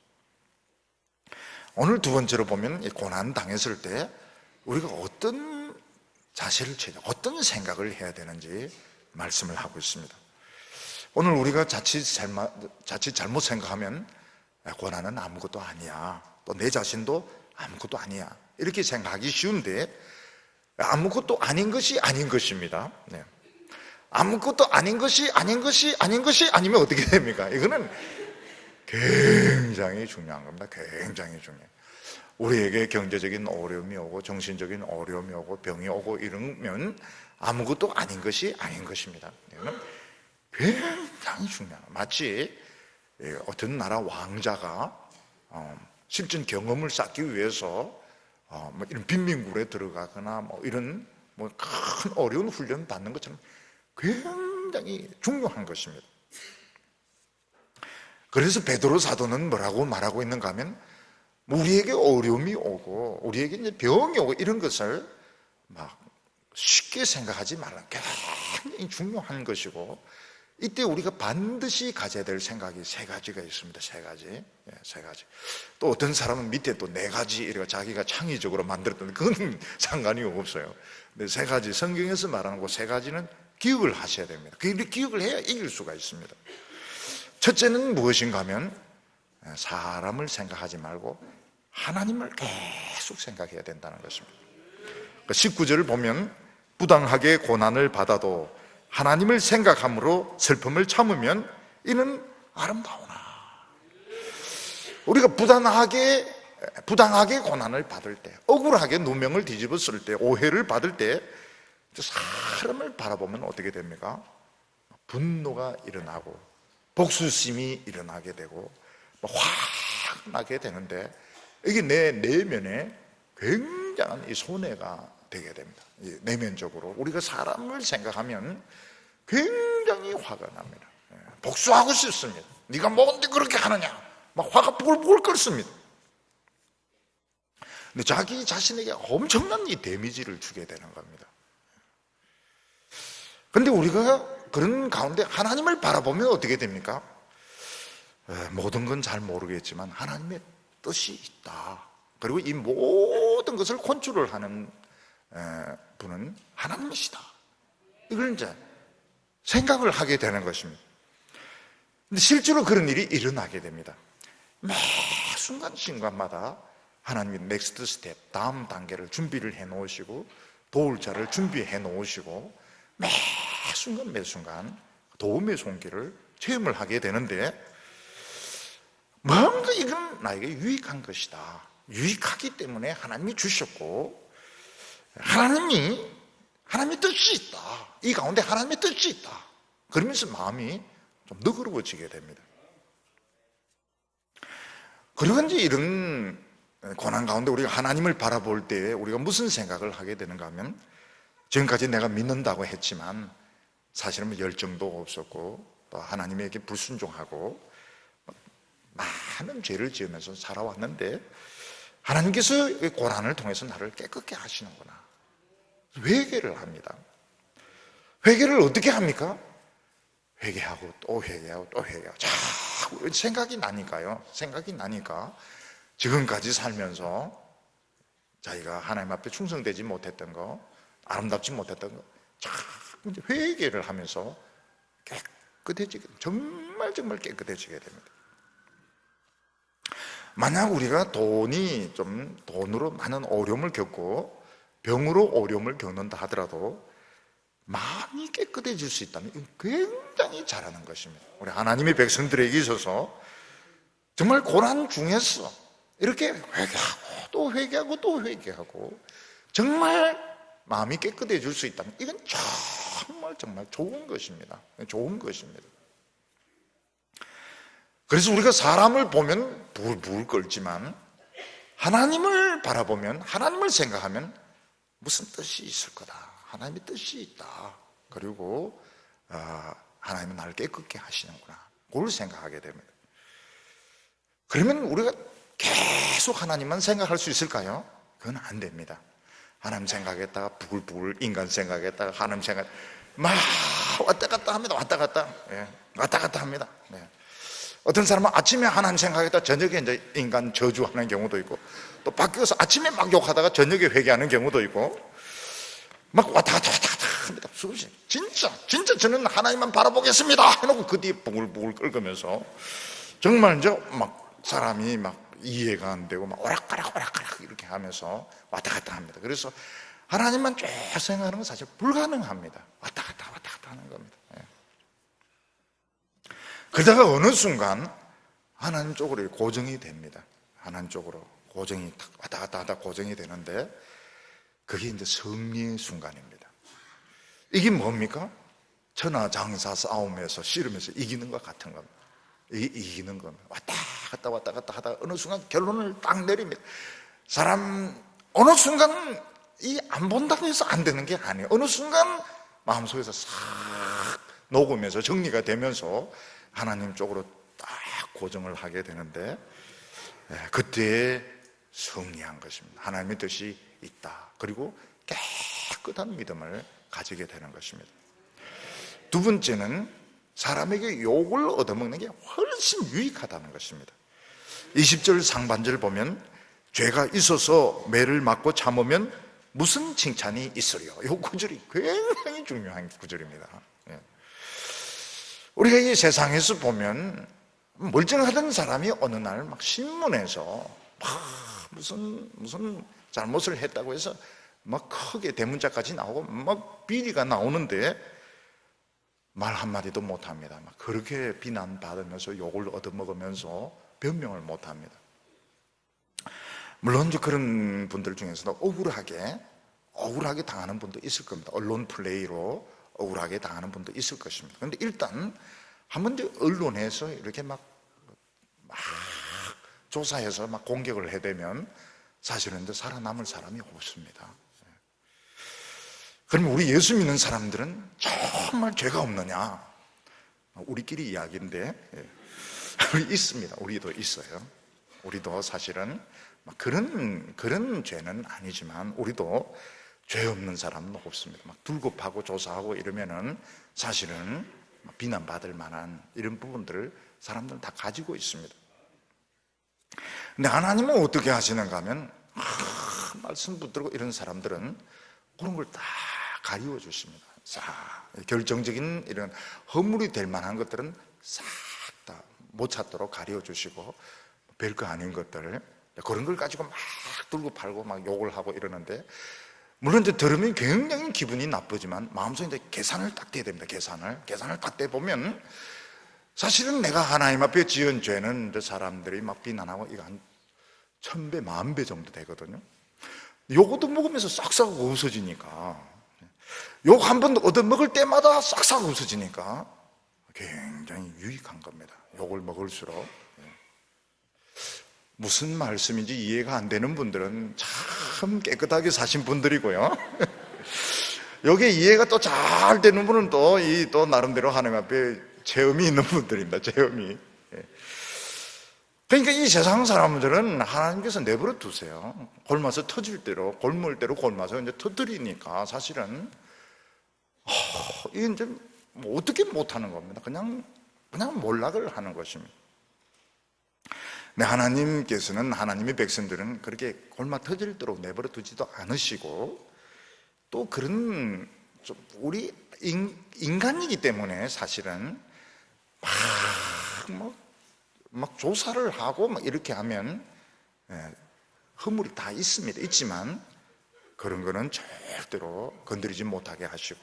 S1: 오늘 두 번째로 보면 고난 당했을 때 우리가 어떤 자세를 취해야, 어떤 생각을 해야 되는지 말씀을 하고 있습니다. 오늘 우리가 자칫 잘못 생각하면 고난은 아무것도 아니야, 또 내 자신도 아무것도 아니야 이렇게 생각하기 쉬운데 아무것도 아닌 것이 아닌 것입니다. 네. 아무것도 아닌 것이 아니면 어떻게 됩니까? 이거는 굉장히 중요한 겁니다. 굉장히 중요해요. 우리에게 경제적인 어려움이 오고 정신적인 어려움이 오고 병이 오고 이러면 아무것도 아닌 것이 아닌 것입니다. 이거는 굉장히 중요해요. 마치 어떤 나라 왕자가 실전 경험을 쌓기 위해서 뭐 이런 빈민굴에 들어가거나 뭐 이런 뭐 큰 어려운 훈련을 받는 것처럼 굉장히 중요한 것입니다. 그래서 베드로 사도는 뭐라고 말하고 있는가 하면 우리에게 어려움이 오고 우리에게 이제 병이 오고 이런 것을 막 쉽게 생각하지 말라. 굉장히 중요한 것이고 이때 우리가 반드시 가져야 될 생각이 세 가지가 있습니다. 세 가지. 또 어떤 사람은 밑에 또 네 가지 이렇게 자기가 창의적으로 만들었던 그건 상관이 없어요. 근데 세 가지 성경에서 말하는 그 세 가지는 기억을 하셔야 됩니다. 기억을 해야 이길 수가 있습니다. 첫째는 무엇인가 하면 사람을 생각하지 말고 하나님을 계속 생각해야 된다는 것입니다. 19절을 보면 부당하게 고난을 받아도 하나님을 생각함으로 슬픔을 참으면 이는 아름다우나. 우리가 부당하게 고난을 받을 때, 억울하게 누명을 뒤집었을 때, 오해를 받을 때 사람을 바라보면 어떻게 됩니까? 분노가 일어나고 복수심이 일어나게 되고 화나게 되는데 이게 내 내면에 굉장한 이 손해가 되게 됩니다. 내면적으로 우리가 사람을 생각하면 굉장히 화가 납니다. 복수하고 싶습니다. 네가 뭔데 그렇게 하느냐 막 화가 뿔뿔 끓습니다. 근데 자기 자신에게 엄청난 이 데미지를 주게 되는 겁니다. 근데 우리가 그런 가운데 하나님을 바라보면 어떻게 됩니까? 모든 건 잘 모르겠지만 하나님의 뜻이 있다. 그리고 이 모든 것을 컨트롤 하는 분은 하나님이시다. 이걸 이제 생각을 하게 되는 것입니다. 근데 실제로 그런 일이 일어나게 됩니다. 매 순간마다 하나님이 넥스트 스텝, 다음 단계를 준비를 해 놓으시고 도울 자를 준비해 놓으시고 매 순간 도움의 손길을 체험을 하게 되는데 뭔가 이건 나에게 유익한 것이다. 유익하기 때문에 하나님이 주셨고, 하나님의 뜻이 있다. 이 가운데 하나님의 뜻이 있다. 그러면서 마음이 좀 너그러워지게 됩니다. 그리고 이제 이런 고난 가운데 우리가 하나님을 바라볼 때 우리가 무슨 생각을 하게 되는가 하면, 지금까지 내가 믿는다고 했지만 사실은 열정도 없었고 또 하나님에게 불순종하고 많은 죄를 지으면서 살아왔는데, 하나님께서 이 고난을 통해서 나를 깨끗게 하시는구나. 회개를 합니다. 회개를 어떻게 합니까? 회개하고 또 회개하고 또 회개하고 자꾸 생각이 나니까요. 생각이 나니까 지금까지 살면서 자기가 하나님 앞에 충성되지 못했던 거, 아름답지 못했던 거 자꾸 이제 회개를 하면서 깨끗해지게, 정말 깨끗해지게 됩니다. 만약 우리가 돈으로 많은 어려움을 겪고 병으로 어려움을 겪는다 하더라도 마음이 깨끗해질 수 있다면 이건 굉장히 잘하는 것입니다. 우리 하나님의 백성들에게 있어서 정말 고난 중에서 이렇게 회개하고 또 회개하고 또 회개하고 정말 마음이 깨끗해질 수 있다면 이건 정말 좋은 것입니다. 좋은 것입니다. 그래서 우리가 사람을 보면 부글부글 끓지만 하나님을 바라보면, 하나님을 생각하면 무슨 뜻이 있을 거다. 하나님의 뜻이 있다. 그리고 하나님은 나를 깨끗게 하시는구나. 그걸 생각하게 됩니다. 그러면 우리가 계속 하나님만 생각할 수 있을까요? 그건 안 됩니다. 하나님 생각했다가 부글부글 인간 생각했다가 하나님 생각, 막 왔다 갔다 합니다. 왔다 갔다 합니다. 어떤 사람은 아침에 하나님 생각했다가 저녁에 이제 인간 저주하는 경우도 있고, 또 바뀌어서 아침에 막 욕하다가 저녁에 회개하는 경우도 있고, 막 왔다 갔다 합니다. 진짜 저는 하나님만 바라보겠습니다 해놓고 그 뒤에 부글부글 끓으면서 정말 이제 막 사람이 막 이해가 안 되고 막 오락가락 이렇게 하면서 왔다 갔다 합니다. 그래서 하나님만 쭉 생각하는 건 사실 불가능합니다. 왔다 갔다 하는 겁니다. 그러다가 어느 순간 하나님 쪽으로 고정이 됩니다. 하나님 쪽으로 고정이 왔다 갔다 하다 고정이 되는데, 그게 이제 승리의 순간입니다. 이게 뭡니까? 천하장사 싸움에서 씨름에서 이기는 것 같은 겁니다. 이기는 겁니다. 왔다 갔다 하다가 어느 순간 결론을 딱 내립니다. 사람 어느 순간 이 안 본다고 해서 안 되는 게 아니에요. 어느 순간 마음속에서 싹 녹으면서 정리가 되면서 하나님 쪽으로 딱 고정을 하게 되는데, 그때 승리한 것입니다. 하나님의 뜻이 있다. 그리고 깨끗한 믿음을 가지게 되는 것입니다. 두 번째는 사람에게 욕을 얻어먹는 게 훨씬 유익하다는 것입니다. 20절 상반절 보면 죄가 있어서 매를 맞고 참으면 무슨 칭찬이 있으리요. 이 구절이 굉장히 중요한 구절입니다. 우리가 이 세상에서 보면 멀쩡하던 사람이 어느 날 막 신문에서 무슨 잘못을 했다고 해서 막 크게 대문자까지 나오고 막 비리가 나오는데 말 한마디도 못합니다. 막 그렇게 비난받으면서 욕을 얻어먹으면서 변명을 못합니다. 물론 이제 그런 분들 중에서도 억울하게 당하는 분도 있을 겁니다. 언론 플레이로 억울하게 당하는 분도 있을 것입니다. 그런데 일단 한번 이제 언론에서 이렇게 막 조사해서 막 공격을 해대면 사실은 이제 살아남을 사람이 없습니다. 그러면 우리 예수 믿는 사람들은 정말 죄가 없느냐? 우리끼리 이야기인데 있습니다. 우리도 있어요. 우리도 사실은 그런 죄는 아니지만 우리도 죄 없는 사람은 없습니다. 막 둘급하고 조사하고 이러면은 사실은 비난받을 만한 이런 부분들을 사람들은 다 가지고 있습니다. 근데 하나님은 어떻게 하시는가 하면 말씀 붙들고 이런 사람들은 그런 걸 다 가리워 주십니다. 결정적인 이런 허물이 될 만한 것들은 싹 다 못 찾도록 가리워 주시고, 별거 아닌 것들 그런 걸 가지고 막 들고 팔고 막 욕을 하고 이러는데, 물론 이제 들으면 굉장히 기분이 나쁘지만 마음속에 이제 계산을 딱 대야 됩니다. 계산을 딱 대보면 사실은 내가 하나님 앞에 지은 죄는 사람들이 막 비난하고 이거 한 1000배, 10,000배 정도 되거든요. 요거도 먹으면서 싹싹 없어지니까, 요거 한 번 얻어먹을 때마다 싹싹 없어지니까 굉장히 유익한 겁니다. 요걸 먹을수록. 무슨 말씀인지 이해가 안 되는 분들은 참 깨끗하게 사신 분들이고요. 여기에 이해가 또 잘 되는 분은 또 나름대로 하나님 앞에 체험이 있는 분들입니다. 체험이. 그러니까 이 세상 사람들은 하나님께서 내버려 두세요. 골마서 터질 대로, 골물 대로 골마서 이제 터뜨리니까 사실은 이게 이제 뭐 어떻게 못하는 겁니다. 그냥 몰락을 하는 것입니다. 근데 하나님께서는, 하나님의 백성들은 그렇게 골마 터질도록 내버려 두지도 않으시고, 또 그런 좀 우리 인간이기 때문에 사실은 막 조사를 하고 막 이렇게 하면 허물이 다 있습니다. 있지만 그런 거는 절대로 건드리지 못하게 하시고,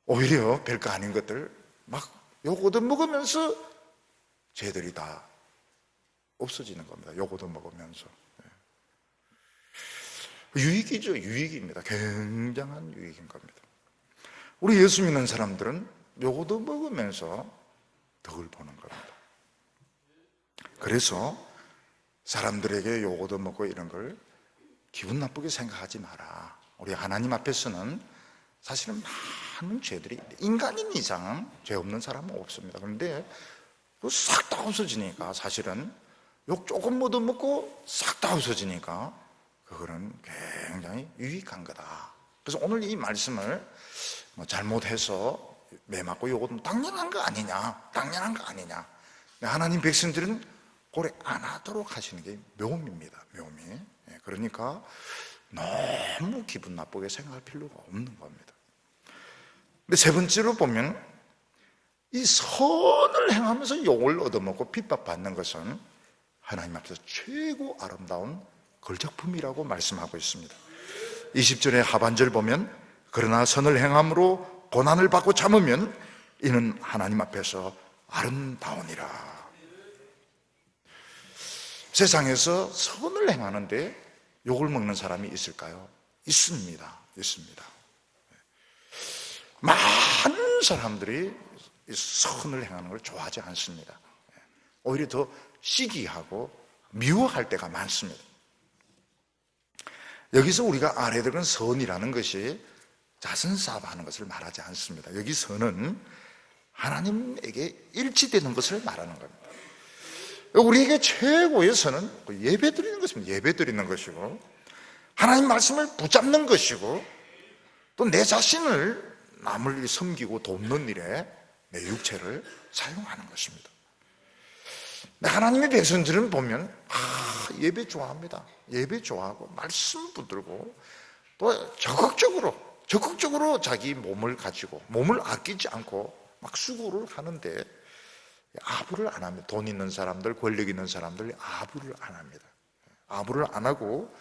S1: 오히려 별거 아닌 것들 막 요거도 먹으면서 죄들이 다 없어지는 겁니다. 요거도 먹으면서. 유익이죠. 유익입니다. 굉장한 유익인 겁니다. 우리 예수 믿는 사람들은 요거도 먹으면서 덕을 보는 겁니다. 그래서 사람들에게 요거도 먹고 이런 걸 기분 나쁘게 생각하지 마라. 우리 하나님 앞에서는 사실은 많은 죄들이, 인간인 이상 죄 없는 사람은 없습니다. 그런데 싹 다 없어지니까, 사실은 욕 조금 얻어먹고 싹 다 없어지니까 그거는 굉장히 유익한 거다. 그래서 오늘 이 말씀을 잘못해서 매맞고 요것은 당연한 거 아니냐, 당연한 거 아니냐, 하나님 백성들은 고래 안 하도록 하시는 게 묘미입니다. 묘미. 그러니까 너무 기분 나쁘게 생각할 필요가 없는 겁니다. 근데 세 번째로 보면, 이 선을 행하면서 욕을 얻어먹고 핍박받는 것은 하나님 앞에서 최고 아름다운 걸작품이라고 말씀하고 있습니다. 20절의 하반절 보면, 그러나 선을 행함으로 고난을 받고 참으면 이는 하나님 앞에서 아름다우니라. 세상에서 선을 행하는데 욕을 먹는 사람이 있을까요? 있습니다. 있습니다. 많은 사람들이 선을 행하는 걸 좋아하지 않습니다. 오히려 더 시기하고 미워할 때가 많습니다. 여기서 우리가 알아야 되는 선이라는 것이 자선사업하는 것을 말하지 않습니다. 여기 선은 하나님에게 일치되는 것을 말하는 겁니다. 우리에게 최고의 선은 예배 드리는 것입니다. 예배 드리는 것이고, 하나님 말씀을 붙잡는 것이고, 또 내 자신을 남을 섬기고 돕는 일에 내 육체를 사용하는 것입니다. 하나님의 백성들은 보면 예배 좋아합니다. 예배 좋아하고 말씀 붙들고 또 적극적으로 자기 몸을 가지고, 몸을 아끼지 않고 막 수고를 하는데 아부를 안 합니다. 돈 있는 사람들, 권력 있는 사람들 아부를 안 합니다. 아부를 안 하고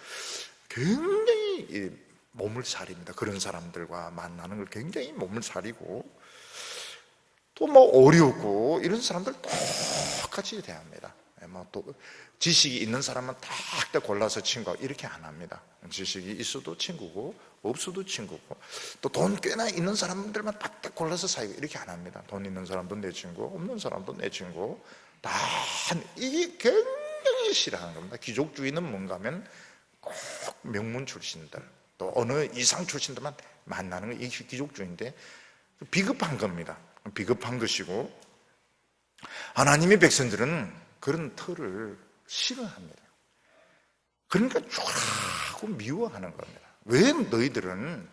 S1: 굉장히 몸을 사립니다. 그런 사람들과 만나는 걸 굉장히 몸을 사리고, 또 어렵고 이런 사람들 똑같이 대합니다. 또 지식이 있는 사람은 딱 골라서 친구하고 이렇게 안 합니다. 지식이 있어도 친구고 없어도 친구고, 또 돈 꽤나 있는 사람들만 딱 골라서 사귀고 이렇게 안 합니다. 돈 있는 사람도 내 친구, 없는 사람도 내 친구. 이게 굉장히 싫어하는 겁니다. 귀족주의는 뭔가 하면 꼭 명문 출신들, 또 어느 이상 출신들만 만나는 게 이게 귀족주의인데, 비겁한 겁니다. 비겁한 것이고, 하나님의 백성들은 그런 터를 싫어합니다. 그러니까 쫙 미워하는 겁니다. 왜 너희들은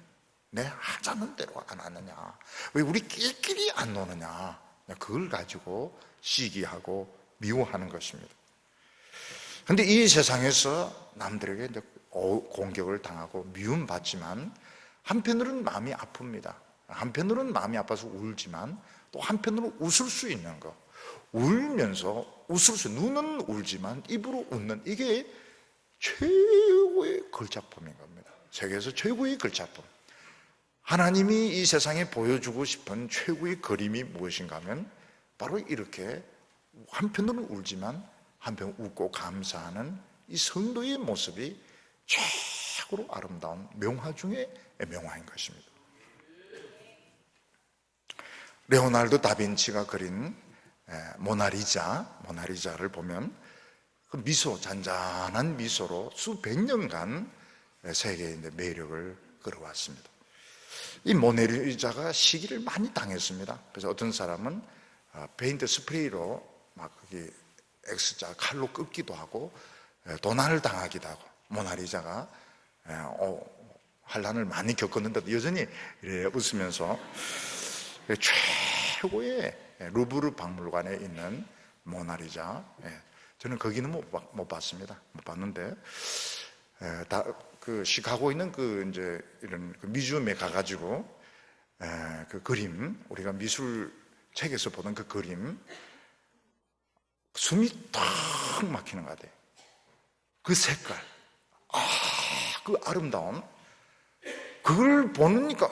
S1: 내 하자는 대로 안 하느냐, 왜 우리 끼리끼리 안 노느냐, 그걸 가지고 시기하고 미워하는 것입니다. 그런데 이 세상에서 남들에게 이제 공격을 당하고 미움받지만 한편으로는 마음이 아픕니다. 한편으로는 마음이 아파서 울지만 또 한편으로 웃을 수 있는 거, 울면서 웃을 수, 눈은 울지만 입으로 웃는, 이게 최고의 걸작품인 겁니다. 세계에서 최고의 걸작품. 하나님이 이 세상에 보여주고 싶은 최고의 그림이 무엇인가 하면 바로 이렇게 한편으로는 울지만 한편 웃고 감사하는 이 성도의 모습이 최고로 아름다운 명화 중에 명화인 것입니다. 레오나르도 다빈치가 그린 모나리자를 보면 그 미소, 잔잔한 미소로 수백 년간 세계의 매력을 끌어왔습니다. 이 모나리자가 시기를 많이 당했습니다. 그래서 어떤 사람은 페인트 스프레이로 막 거기 X자 칼로 긋기도 하고 도난을 당하기도 하고, 모나리자가 환난을 많이 겪었는데도 여전히 이래 웃으면서 최고의 루브르 박물관에 있는 모나리자, 저는 거기는 못 봤습니다. 못 봤는데 그 시카고에 있는 이제 이런 뮤지엄에 가가지고 그 그림, 우리가 미술 책에서 보던 그 그림, 숨이 탁 막히는 것 같아요. 그 색깔, 그 아름다움, 그걸 보니까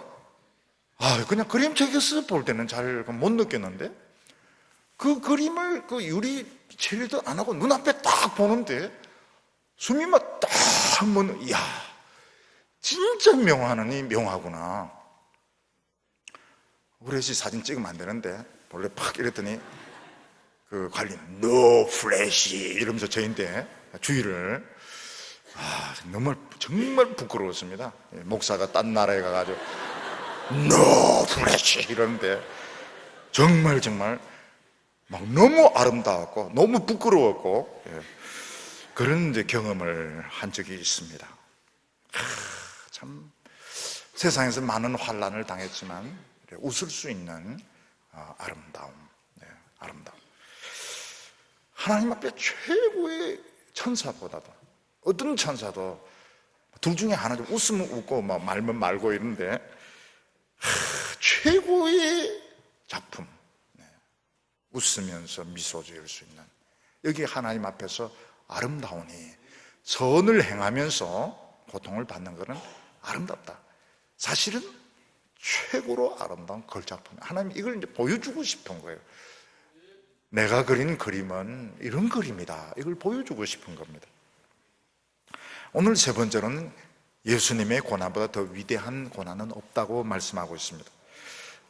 S1: 그냥 그림책에서 볼 때는 잘 못 느꼈는데 그 그림을 그 유리 처리도 안 하고 눈앞에 딱 보는데 숨이 막 딱 멎는, 이야, 진짜 명화는 이 명화구나. 그래서 사진 찍으면 안 되는데 원래 팍 이랬더니 그 관리 no flash 이러면서 저인데 주의를, 정말 부끄러웠습니다. 목사가 딴 나라에 가가지고 no flash 이러는데 정말 막 너무 아름다웠고 너무 부끄러웠고, 그런 이제 경험을 한 적이 있습니다. 참 세상에서 많은 환난을 당했지만 웃을 수 있는 아름다움. 하나님 앞에 최고의 천사보다도, 어떤 천사도 둘 중에 하나죠. 웃으면 웃고 막 말면 말고 이런데 최고의 작품, 웃으면서 미소 지을 수 있는, 여기 하나님 앞에서 아름다우니 선을 행하면서 고통을 받는 것은 아름답다. 사실은 최고로 아름다운 걸작품, 하나님 이걸 이제 보여주고 싶은 거예요. 내가 그린 그림은 이런 그림이다, 이걸 보여주고 싶은 겁니다. 오늘 세 번째로는 예수님의 고난보다 더 위대한 고난은 없다고 말씀하고 있습니다.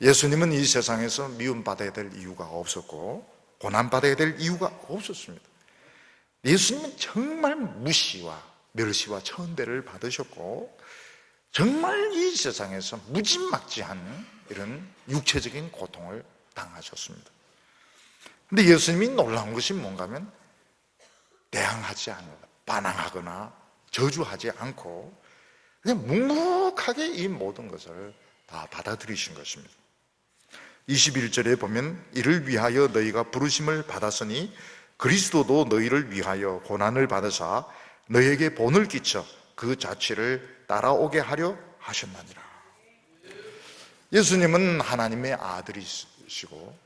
S1: 예수님은 이 세상에서 미움받아야 될 이유가 없었고 고난받아야 될 이유가 없었습니다. 예수님은 정말 무시와 멸시와 천대를 받으셨고 정말 이 세상에서 무지막지한 이런 육체적인 고통을 당하셨습니다. 근데 예수님이 놀라운 것이 뭔가 하면 대항하지 않는다, 반항하거나 저주하지 않고 그냥 묵묵하게 이 모든 것을 다 받아들이신 것입니다. 21절에 보면 이를 위하여 너희가 부르심을 받았으니 그리스도도 너희를 위하여 고난을 받으사 너희에게 본을 끼쳐 그 자취를 따라오게 하려 하셨나니라. 예수님은 하나님의 아들이시고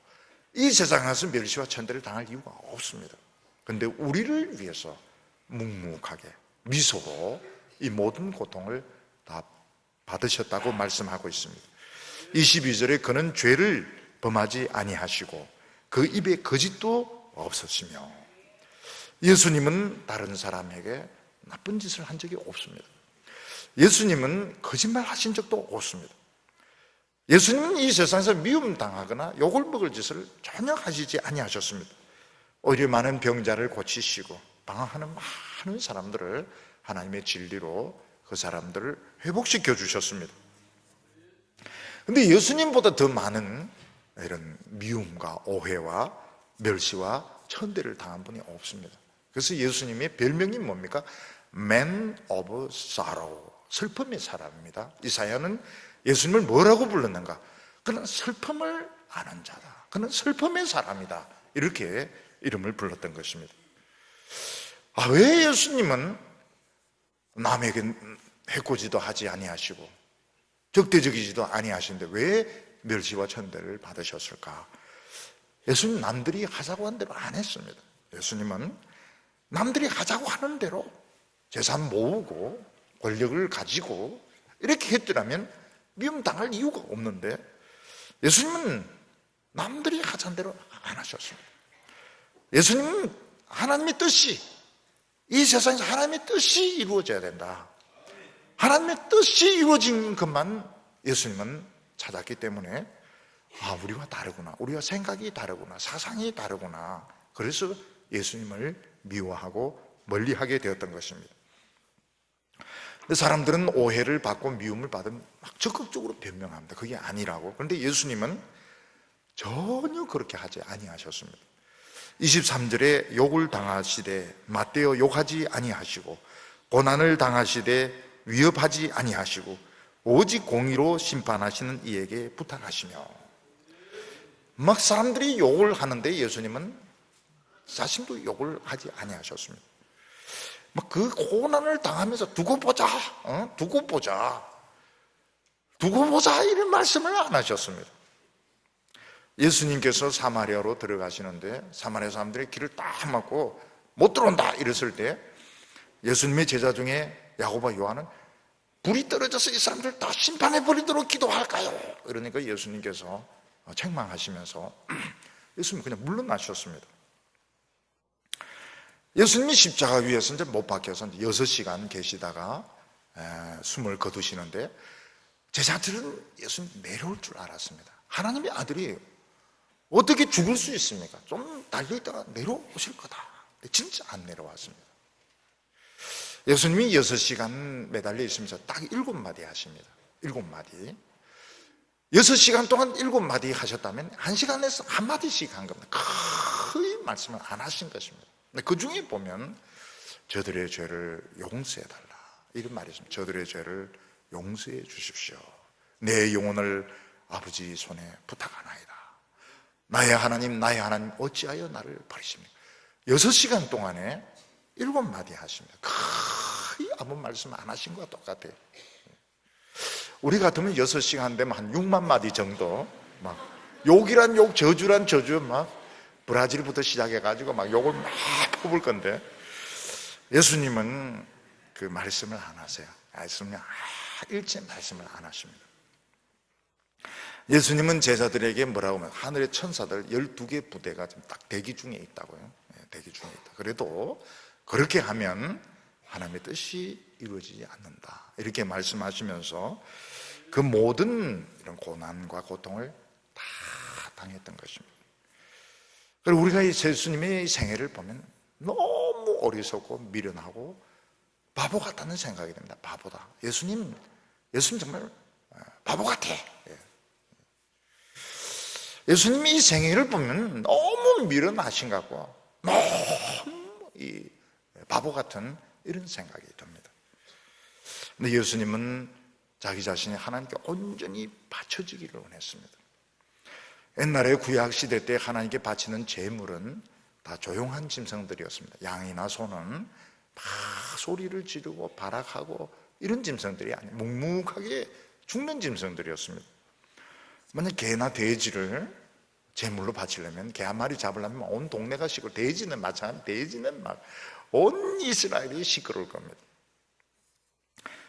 S1: 이 세상에서 멸시와 천대를 당할 이유가 없습니다. 그런데 우리를 위해서 묵묵하게 미소로 이 모든 고통을 다 받으셨다고 말씀하고 있습니다. 22절에 그는 죄를 범하지 아니하시고 그 입에 거짓도 없으시며, 예수님은 다른 사람에게 나쁜 짓을 한 적이 없습니다. 예수님은 거짓말 하신 적도 없습니다. 예수님은 이 세상에서 미움당하거나 욕을 먹을 짓을 전혀 하시지 아니하셨습니다. 오히려 많은 병자를 고치시고 방황하는 많은 사람들을 하나님의 진리로 그 사람들을 회복시켜 주셨습니다. 그런데 예수님보다 더 많은 이런 미움과 오해와 멸시와 천대를 당한 분이 없습니다. 그래서 예수님의 별명이 뭡니까? Man of Sorrow, 슬픔의 사람입니다. 이사야는 예수님을 뭐라고 불렀는가? 그는 슬픔을 아는 자다, 그는 슬픔의 사람이다, 이렇게 이름을 불렀던 것입니다. 왜 예수님은 남에게 해코지도 하지 아니하시고 적대적이지도 아니하시는데 왜 멸시와 천대를 받으셨을까? 예수님 남들이 하자고 한 대로 안 했습니다. 예수님은 남들이 하자고 하는 대로 재산 모으고 권력을 가지고 이렇게 했더라면 미움당할 이유가 없는데, 예수님은 남들이 하자는 대로 안 하셨습니다. 예수님은 하나님의 뜻이, 이 세상에서 하나님의 뜻이 이루어져야 된다, 하나님의 뜻이 이루어진 것만 예수님은 찾았기 때문에 우리와 다르구나, 우리와 생각이 다르구나, 사상이 다르구나, 그래서 예수님을 미워하고 멀리하게 되었던 것입니다. 근데 사람들은 오해를 받고 미움을 받으면 막 적극적으로 변명합니다. 그게 아니라고. 그런데 예수님은 전혀 그렇게 하지 아니하셨습니다. 23절에 욕을 당하시되 맞대어 욕하지 아니하시고 고난을 당하시되 위협하지 아니하시고 오직 공의로 심판하시는 이에게 부탁하시며, 막 사람들이 욕을 하는데 예수님은 자신도 욕을 하지 아니하셨습니다. 막 그 고난을 당하면서 두고 보자 이런 말씀을 안 하셨습니다. 예수님께서 사마리아로 들어가시는데 사마리아 사람들이 길을 딱 막고 못 들어온다 이랬을 때 예수님의 제자 중에 야고보와 요한은 불이 떨어져서 이 사람들 다 심판해버리도록 기도할까요? 이러니까 예수님께서 책망하시면서 예수님 그냥 물러나셨습니다. 예수님이 십자가 위에서 이제 못 박혀서 6시간 계시다가 숨을 거두시는데 제자들은 예수님 내려올 줄 알았습니다. 하나님의 아들이 어떻게 죽을 수 있습니까? 좀 달려있다가 내려오실 거다. 근데 진짜 안 내려왔습니다. 예수님이 6시간 매달려 있으면서 딱 7마디 하십니다. 7마디. 6시간 동안 7마디 하셨다면 1시간에서 1마디씩 한 겁니다. 거의 말씀을 안 하신 것입니다. 그 중에 보면 저들의 죄를 용서해달라 이런 말이 있습니다. 저들의 죄를 용서해 주십시오. 내 영혼을 아버지 손에 부탁하나이다. 나의 하나님 어찌하여 나를 버리십니까? 6시간 동안에 7마디 하십니다. 거의 아무 말씀 안 하신 것과 똑같아요. 우리 같으면 6시간 되면 한 6만 마디 정도 막 욕이란 욕, 저주란 저주, 막 브라질부터 시작해가지고 막 욕을 막 퍼볼 건데 예수님은 그 말씀을 안 하세요. 말씀을 일체 말씀을 안 하십니다. 예수님은 제자들에게 뭐라고 하면 하늘의 천사들 12개 부대가 지금 딱 대기 중에 있다고요. 대기 중에 있다. 그래도 그렇게 하면 하나님의 뜻이 이루어지지 않는다 이렇게 말씀하시면서 그 모든 이런 고난과 고통을 다 당했던 것입니다. 그리고 우리가 이 예수님의 생애를 보면 너무 어리석고 미련하고 바보 같다는 생각이 듭니다. 바보다. 예수님 정말 바보 같아. 예수님이 이 생애를 보면 너무 미련하신 것 같고 너무 이 바보 같은 이런 생각이 듭니다. 근데 예수님은 자기 자신이 하나님께 온전히 바쳐지기를 원했습니다. 옛날에 구약시대 때 하나님께 바치는 제물은 다 조용한 짐승들이었습니다. 양이나 소는 막 소리를 지르고 발악하고 이런 짐승들이 아니에요. 묵묵하게 죽는 짐승들이었습니다. 만약 개나 돼지를 제물로 바치려면 개 한 마리 잡으려면 온 동네가 시끄러워. 돼지는 마찬가지. 돼지는 막 온 이스라엘이 시끄러울 겁니다.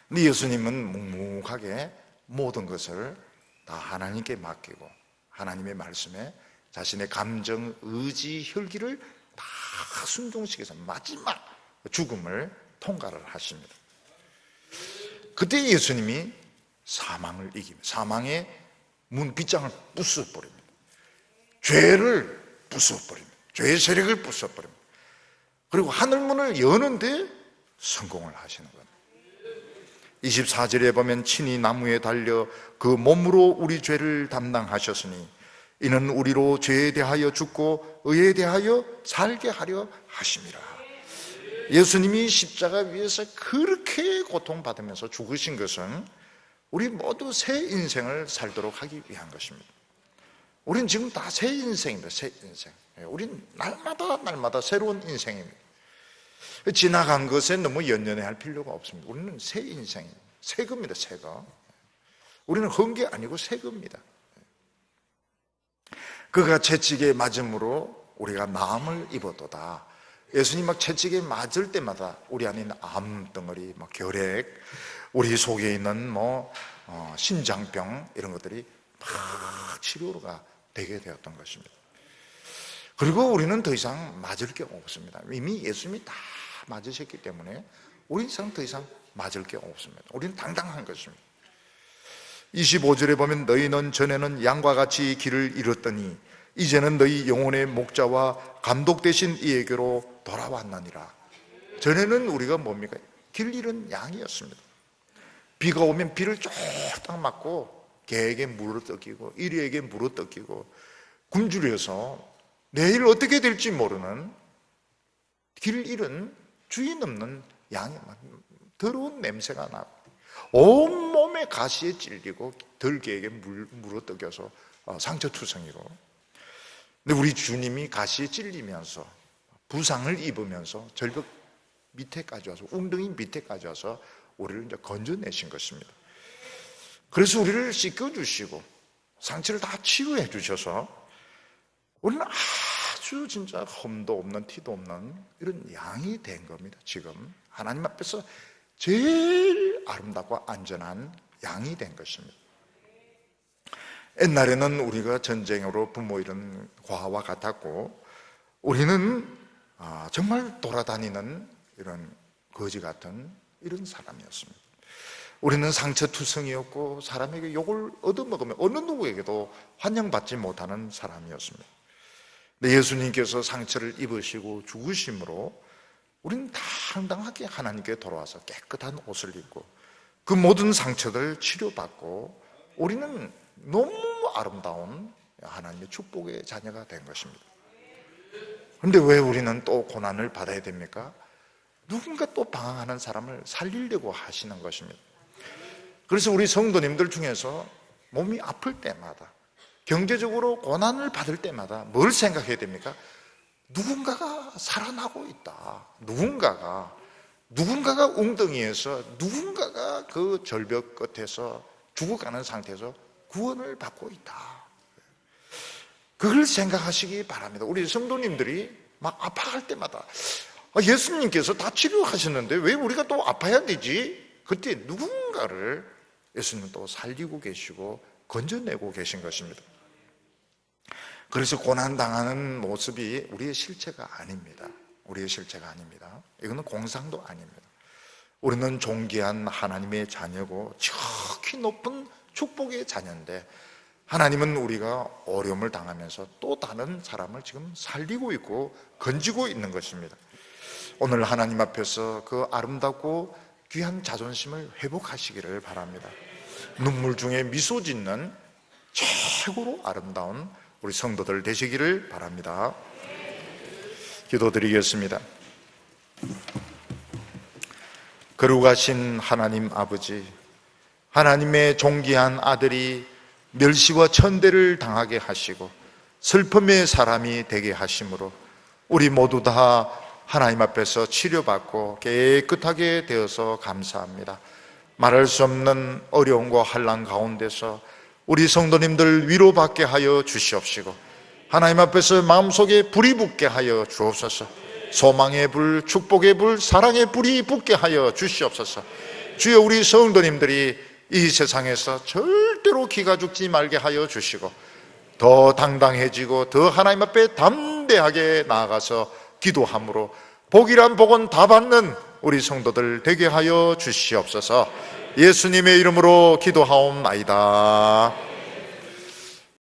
S1: 근데 예수님은 묵묵하게 모든 것을 다 하나님께 맡기고 하나님의 말씀에 자신의 감정, 의지, 혈기를 다 순종시켜서 마지막 죽음을 통과를 하십니다. 그때 예수님이 사망을 이깁니다. 사망의 문 빗장을 부숴버립니다. 죄를 부숴버립니다. 죄의 세력을 부숴버립니다. 그리고 하늘문을 여는데 성공을 하시는 겁니다. 24절에 보면 친히 나무에 달려 그 몸으로 우리 죄를 담당하셨으니 이는 우리로 죄에 대하여 죽고 의에 대하여 살게 하려 하심이라. 예수님이 십자가 위에서 그렇게 고통받으면서 죽으신 것은 우리 모두 새 인생을 살도록 하기 위한 것입니다. 우리는 지금 다 새 인생입니다. 새 인생. 우린 날마다 새로운 인생입니다. 지나간 것에 너무 연연해할 필요가 없습니다. 우리는 새 인생입니다. 새 겁니다. 새 거. 우리는 헌 게 아니고 새 겁니다. 그가 채찍에 맞음으로 우리가 나음을 입었도다. 예수님 막 채찍에 맞을 때마다 우리 안에 있는 암덩어리, 결핵, 우리 속에 있는 심장병 이런 것들이 막 치료가 되게 되었던 것입니다. 그리고 우리는 더 이상 맞을 게 없습니다. 이미 예수님이 다 맞으셨기 때문에 우리 이상 더 이상 맞을 게 없습니다. 우리는 당당한 것입니다. 25절에 보면 너희는 전에는 양과 같이 길을 잃었더니 이제는 너희 영혼의 목자와 감독 되신 이에게로 돌아왔느니라. 전에는 우리가 뭡니까? 길 잃은 양이었습니다. 비가 오면 비를 쫄딱 맞고 개에게 물어뜯기고 이리에게 물어뜯기고 굶주려서 내일 어떻게 될지 모르는 길 잃은 주인 없는 양이 더러운 냄새가 나고 온몸에 가시에 찔리고 들개에게 물어뜯겨서 상처투성이로. 근데 우리 주님이 가시에 찔리면서 부상을 입으면서 절벽 밑에까지 와서 웅덩이 밑에까지 와서 우리를 이제 건져내신 것입니다. 그래서 우리를 씻겨주시고 상처를 다 치유해 주셔서 우리는 아주 진짜 흠도 없는 티도 없는 이런 양이 된 겁니다. 지금 하나님 앞에서 제일 아름답고 안전한 양이 된 것입니다. 옛날에는 우리가 전쟁으로 부모 잃은 과와 같았고 우리는 정말 돌아다니는 이런 거지 같은 이런 사람이었습니다. 우리는 상처투성이었고 사람에게 욕을 얻어먹으면 어느 누구에게도 환영받지 못하는 사람이었습니다. 근데 예수님께서 상처를 입으시고 죽으심으로 우리는 당당하게 하나님께 돌아와서 깨끗한 옷을 입고 그 모든 상처를 치료받고 우리는 너무 아름다운 하나님의 축복의 자녀가 된 것입니다. 그런데 왜 우리는 또 고난을 받아야 됩니까? 누군가 또 방황하는 사람을 살리려고 하시는 것입니다. 그래서 우리 성도님들 중에서 몸이 아플 때마다 경제적으로 고난을 받을 때마다 뭘 생각해야 됩니까? 누군가가 살아나고 있다. 누군가가 웅덩이에서 누군가가 그 절벽 끝에서 죽어가는 상태에서 구원을 받고 있다. 그걸 생각하시기 바랍니다. 우리 성도님들이 막 아파할 때마다 예수님께서 다 치료하셨는데 왜 우리가 또 아파야 되지? 그때 누군가를 예수님은 또 살리고 계시고 건져내고 계신 것입니다. 그래서 고난당하는 모습이 우리의 실체가 아닙니다. 우리의 실체가 아닙니다. 이거는 공상도 아닙니다. 우리는 존귀한 하나님의 자녀고 지극히 높은 축복의 자녀인데 하나님은 우리가 어려움을 당하면서 또 다른 사람을 지금 살리고 있고 건지고 있는 것입니다. 오늘 하나님 앞에서 그 아름답고 귀한 자존심을 회복하시기를 바랍니다. 눈물 중에 미소 짓는 최고로 아름다운 우리 성도들 되시기를 바랍니다. 기도드리겠습니다. 거룩하신 하나님 아버지, 하나님의 존귀한 아들이 멸시와 천대를 당하게 하시고 슬픔의 사람이 되게 하심으로 우리 모두 다 하나님 앞에서 치료받고 깨끗하게 되어서 감사합니다. 말할 수 없는 어려움과 환난 가운데서 우리 성도님들 위로받게 하여 주시옵시고 하나님 앞에서 마음속에 불이 붙게 하여 주옵소서. 소망의 불, 축복의 불, 사랑의 불이 붙게 하여 주시옵소서. 주여, 우리 성도님들이 이 세상에서 절대로 기가 죽지 말게 하여 주시고 더 당당해지고 더 하나님 앞에 담대하게 나아가서 기도함으로 복이란 복은 다 받는 우리 성도들 되게 하여 주시옵소서. 예수님의 이름으로 기도하옵나이다.